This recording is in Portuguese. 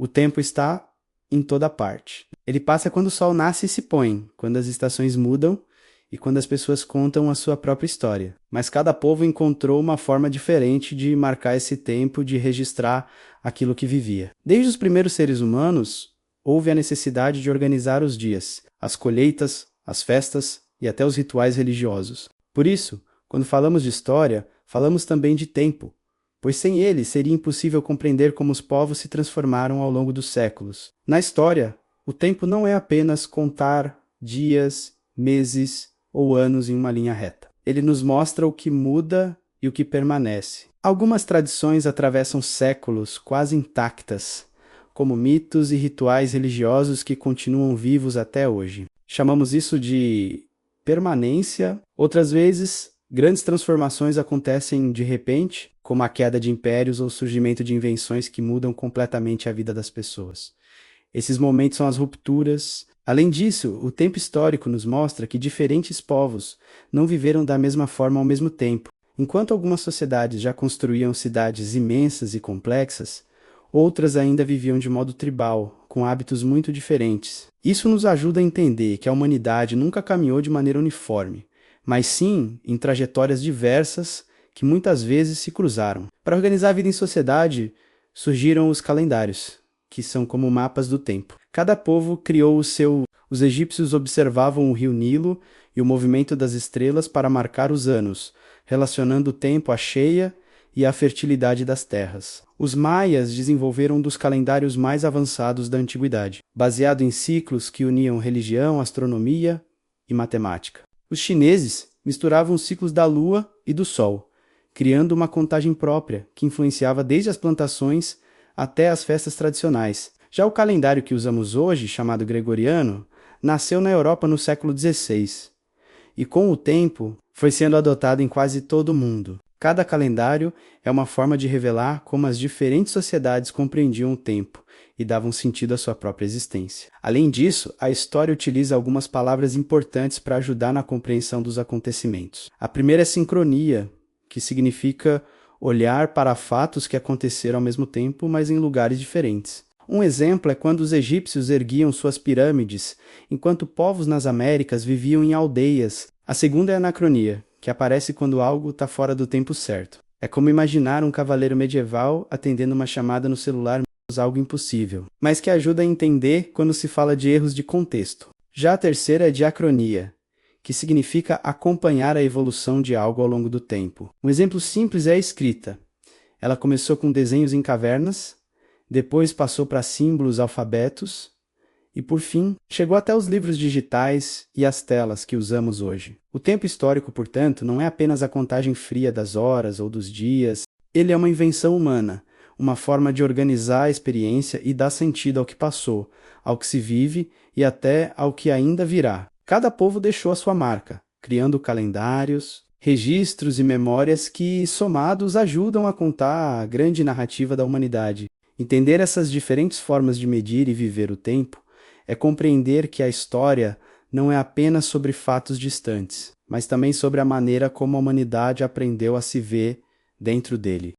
O tempo está em toda parte. Ele passa quando o sol nasce e se põe, quando as estações mudam e quando as pessoas contam a sua própria história. Mas cada povo encontrou uma forma diferente de marcar esse tempo, de registrar aquilo que vivia. Desde os primeiros seres humanos, houve a necessidade de organizar os dias, as colheitas, as festas e até os rituais religiosos. Por isso, quando falamos de história, falamos também de tempo, pois sem ele seria impossível compreender como os povos se transformaram ao longo dos séculos. Na história, o tempo não é apenas contar dias, meses ou anos em uma linha reta. Ele nos mostra o que muda e o que permanece. Algumas tradições atravessam séculos quase intactas, como mitos e rituais religiosos que continuam vivos até hoje. Chamamos isso de permanência. Outras vezes, grandes transformações acontecem de repente, como a queda de impérios ou o surgimento de invenções que mudam completamente a vida das pessoas. Esses momentos são as rupturas. Além disso, o tempo histórico nos mostra que diferentes povos não viveram da mesma forma ao mesmo tempo. Enquanto algumas sociedades já construíam cidades imensas e complexas, outras ainda viviam de modo tribal, com hábitos muito diferentes. Isso nos ajuda a entender que a humanidade nunca caminhou de maneira uniforme, mas sim em trajetórias diversas que muitas vezes se cruzaram. Para organizar a vida em sociedade, surgiram os calendários, que são como mapas do tempo. Cada povo criou o seu. Os egípcios observavam o rio Nilo e o movimento das estrelas para marcar os anos, relacionando o tempo à cheia e à fertilidade das terras. Os maias desenvolveram um dos calendários mais avançados da antiguidade, baseado em ciclos que uniam religião, astronomia e matemática. Os chineses misturavam os ciclos da lua e do sol, criando uma contagem própria que influenciava desde as plantações até as festas tradicionais. Já o calendário que usamos hoje, chamado gregoriano, nasceu na Europa no século XVI e, com o tempo, foi sendo adotado em quase todo o mundo. Cada calendário é uma forma de revelar como as diferentes sociedades compreendiam o tempo e davam sentido à sua própria existência. Além disso, a história utiliza algumas palavras importantes para ajudar na compreensão dos acontecimentos. A primeira é sincronia, que significa olhar para fatos que aconteceram ao mesmo tempo, mas em lugares diferentes. Um exemplo é quando os egípcios erguiam suas pirâmides, enquanto povos nas Américas viviam em aldeias. A segunda é anacronia, que aparece quando algo está fora do tempo certo. É como imaginar um cavaleiro medieval atendendo uma chamada no celular, algo impossível, mas que ajuda a entender quando se fala de erros de contexto. Já a terceira é diacronia, que significa acompanhar a evolução de algo ao longo do tempo. Um exemplo simples é a escrita. Ela começou com desenhos em cavernas, depois passou para símbolos, alfabetos, e por fim chegou até os livros digitais e as telas que usamos hoje. O tempo histórico, portanto, não é apenas a contagem fria das horas ou dos dias. Ele é uma invenção humana, uma forma de organizar a experiência e dar sentido ao que passou, ao que se vive e até ao que ainda virá. Cada povo deixou a sua marca, criando calendários, registros e memórias que, somados, ajudam a contar a grande narrativa da humanidade. Entender essas diferentes formas de medir e viver o tempo é compreender que a história não é apenas sobre fatos distantes, mas também sobre a maneira como a humanidade aprendeu a se ver dentro dele.